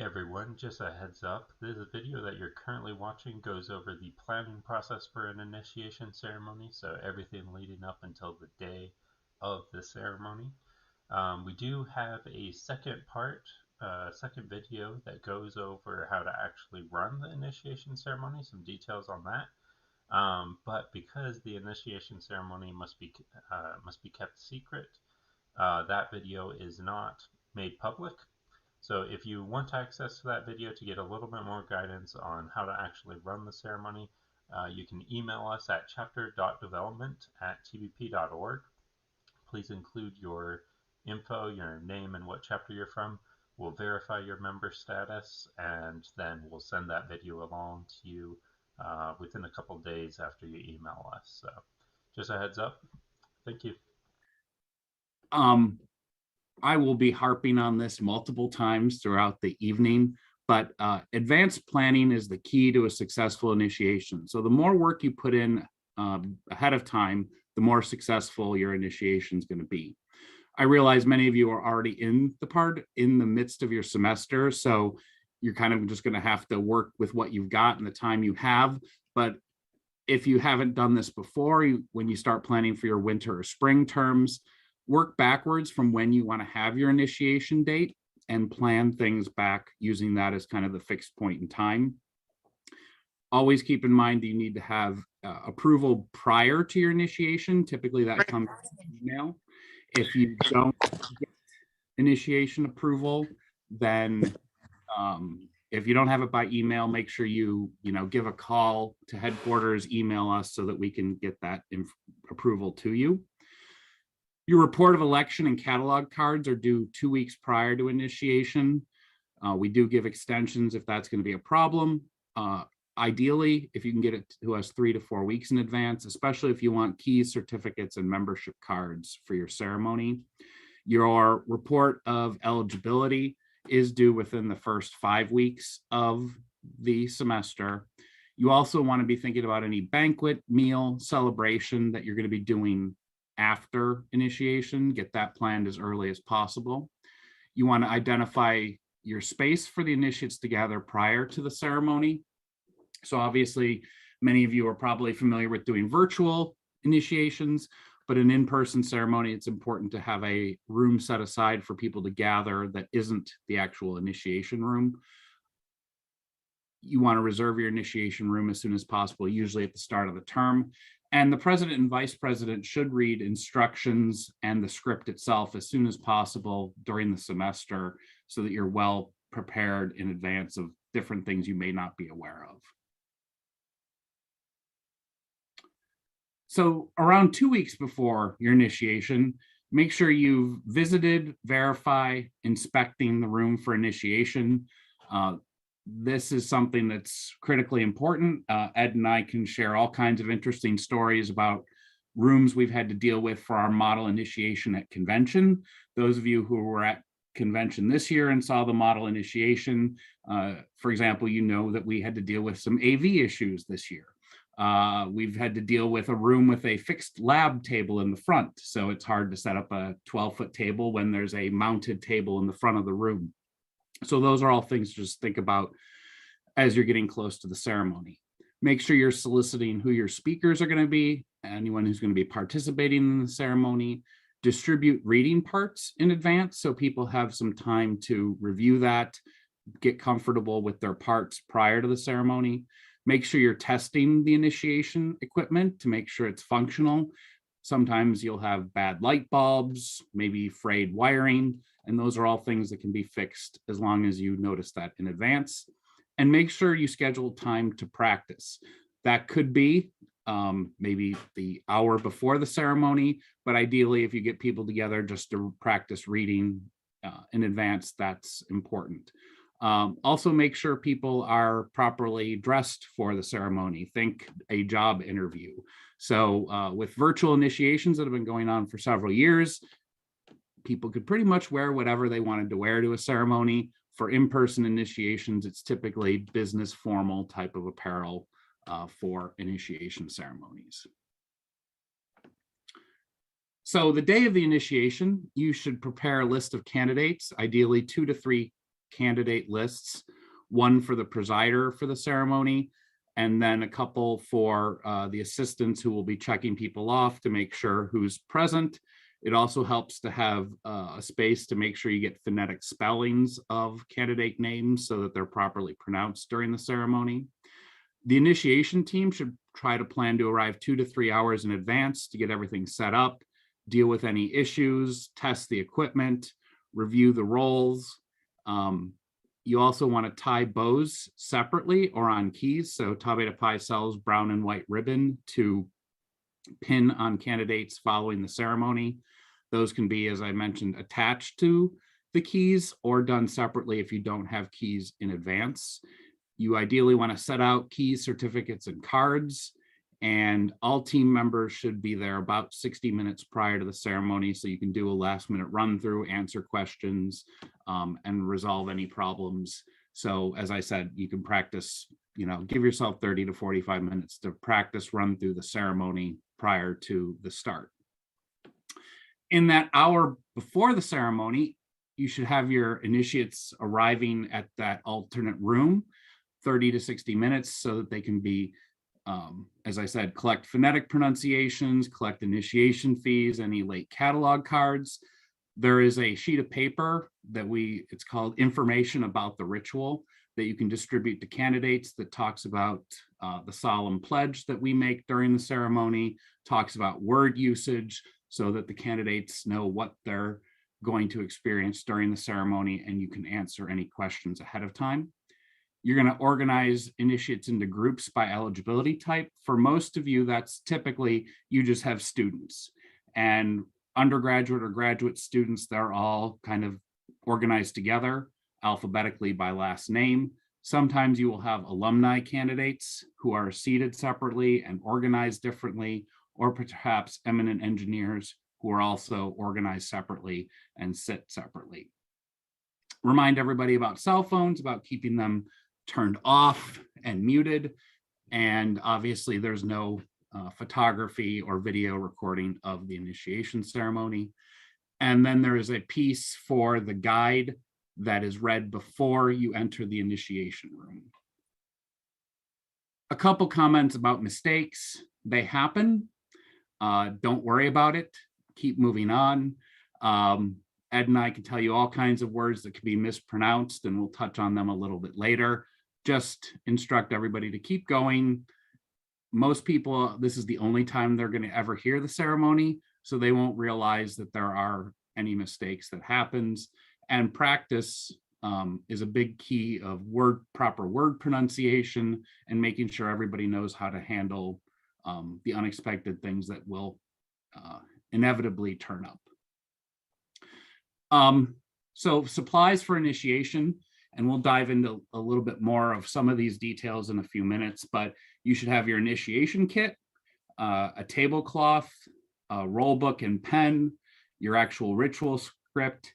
everyone, just a heads up, this video that you're currently watching goes over the planning process for an initiation ceremony, so everything leading up until the day of the ceremony. We do have a second video that goes over how to actually run the initiation ceremony, some details on that. But because the initiation ceremony must be kept secret, that video is not made public. So if you want access to that video to get a little bit more guidance on how to actually run the ceremony, you can email us at chapter.development@tbp.org. Please include your info, your name, and what chapter you're from. We'll verify your member status, and then we'll send that video along to you within a couple days after you email us. So just a heads up. Thank you. I will be harping on this multiple times throughout the evening, but advanced planning is the key to a successful initiation. So the more work you put in ahead of time, the more successful your initiation is going to be. I realize many of you are already in the midst of your semester, so you're kind of just going to have to work with what you've got and the time you have. But if you haven't done this before, when you start planning for your winter or spring terms, work backwards from when you want to have your initiation date and plan things back using that as kind of the fixed point in time. Always keep in mind that you need to have approval prior to your initiation. Typically that comes in email. If you don't get initiation approval, then if you don't have it by email, make sure you give a call to headquarters, email us so that we can get that approval to you. Your report of election and catalog cards are due 2 weeks prior to initiation. We do give extensions if that's going to be a problem. Ideally, if you can get it to us 3 to 4 weeks in advance, especially if you want keys, certificates, and membership cards for your ceremony. Your report of eligibility is due within the first 5 weeks of the semester. You also want to be thinking about any banquet, meal, celebration that you're going to be doing after initiation. Get that planned as early as possible. You want to identify your space for the initiates to gather prior to the ceremony. So obviously, many of you are probably familiar with doing virtual initiations, but an in-person ceremony, it's important to have a room set aside for people to gather that isn't the actual initiation room. You want to reserve your initiation room as soon as possible, usually at the start of the term. And the president and vice president should read instructions and the script itself as soon as possible during the semester so that you're well prepared in advance of different things you may not be aware of. So around 2 weeks before your initiation, make sure you've visited, verify, inspecting the room for initiation. This is something that's critically important. Ed and I can share all kinds of interesting stories about rooms we've had to deal with for our model initiation at convention. Those of you who were at convention this year and saw the model initiation, for example, you know that we had to deal with some AV issues this year. We've had to deal with a room with a fixed lab table in the front, so it's hard to set up a 12-foot table when there's a mounted table in the front of the room. So those are all things to just think about as you're getting close to the ceremony. Make sure you're soliciting who your speakers are going to be, anyone who's going to be participating in the ceremony. Distribute reading parts in advance so people have some time to review that, get comfortable with their parts prior to the ceremony. Make sure you're testing the initiation equipment to make sure it's functional. Sometimes you'll have bad light bulbs, maybe frayed wiring, and those are all things that can be fixed as long as you notice that in advance. And make sure you schedule time to practice. That could be maybe the hour before the ceremony, but ideally if you get people together just to practice reading in advance, that's important. Also make sure people are properly dressed for the ceremony. Think a job interview. So with virtual initiations that have been going on for several years, people could pretty much wear whatever they wanted to wear to a ceremony. For in-person initiations, it's typically business formal type of apparel for initiation ceremonies. So the day of the initiation, you should prepare a list of candidates, ideally 2 to 3 candidate lists, one for the presider for the ceremony, and then a couple for the assistants who will be checking people off to make sure who's present. It also helps to have a space to make sure you get phonetic spellings of candidate names so that they're properly pronounced during the ceremony. The initiation team should try to plan to arrive 2 to 3 hours in advance to get everything set up, deal with any issues, test the equipment, review the roles. You also want to tie bows separately or on keys. So Tau Beta Pi sells brown and white ribbon to pin on candidates following the ceremony. Those can be, as I mentioned, attached to the keys or done separately if you don't have keys in advance. You ideally want to set out keys, certificates, and cards, and all team members should be there about 60 minutes prior to the ceremony so you can do a last-minute run-through, answer questions, and resolve any problems. So as I said, you can practice, give yourself 30 to 45 minutes to practice run through the ceremony prior to the start. In that hour before the ceremony, you should have your initiates arriving at that alternate room 30 to 60 minutes so that they can be, as I said, collect phonetic pronunciations, collect initiation fees, any late catalog cards. There is a sheet of paper that it's called Information About the Ritual that you can distribute to candidates that talks about the solemn pledge that we make during the ceremony, talks about word usage so that the candidates know what they're going to experience during the ceremony and you can answer any questions ahead of time. You're going to organize initiates into groups by eligibility type. For most of you, that's typically you just have students, and undergraduate or graduate students, they're all kind of organized together alphabetically by last name. Sometimes you will have alumni candidates who are seated separately and organized differently, or perhaps eminent engineers who are also organized separately and sit separately. Remind everybody about cell phones, about keeping them turned off and muted. And obviously there's no photography or video recording of the initiation ceremony. And then there is a piece for the guide that is read before you enter the initiation room. A couple comments about mistakes. They happen. Don't worry about it. Keep moving on. Ed and I can tell you all kinds of words that can be mispronounced, and we'll touch on them a little bit later. Just instruct everybody to keep going. Most people, this is the only time they're going to ever hear the ceremony, so they won't realize that there are any mistakes that happens. And practice is a big key of proper word pronunciation and making sure everybody knows how to handle the unexpected things that will inevitably turn up. So supplies for initiation, and we'll dive into a little bit more of some of these details in a few minutes, but you should have your initiation kit, a tablecloth, a roll book and pen, your actual ritual script,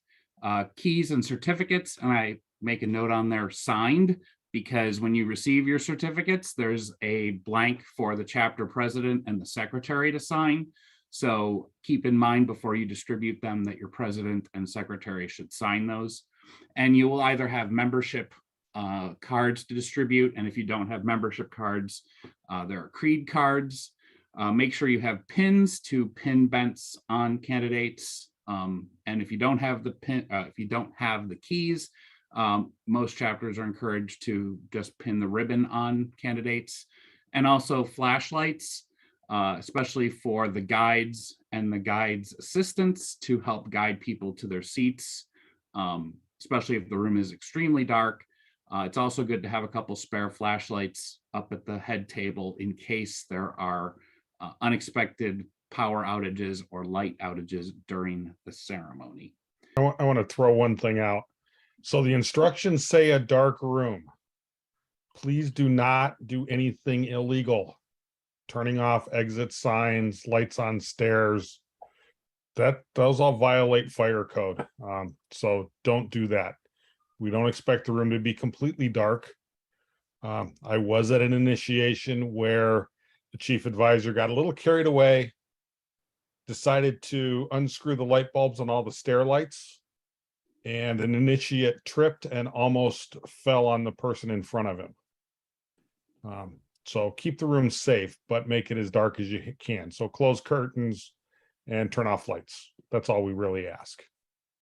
keys and certificates, and I make a note on there signed, because when you receive your certificates, there's a blank for the chapter president and the secretary to sign. So keep in mind before you distribute them that your president and secretary should sign those. And you will either have membership cards to distribute, and if you don't have membership cards, there are creed cards. Make sure you have pins to pin bents on candidates. And if you don't have the keys, most chapters are encouraged to just pin the ribbon on candidates, and also flashlights, especially for the guides and the guides' assistants to help guide people to their seats, especially if the room is extremely dark. It's also good to have a couple spare flashlights up at the head table in case there are unexpected power outages or light outages during the ceremony. I want to throw one thing out. So the instructions say a dark room. Please do not do anything illegal. Turning off exit signs, lights on stairs. Those all violate fire code. So don't do that. We don't expect the room to be completely dark. I was at an initiation where the chief advisor got a little carried away, decided to unscrew the light bulbs on all the stair lights. and an initiate tripped and almost fell on the person in front of him. So keep the room safe, but make it as dark as you can. So close curtains and turn off lights. That's all we really ask.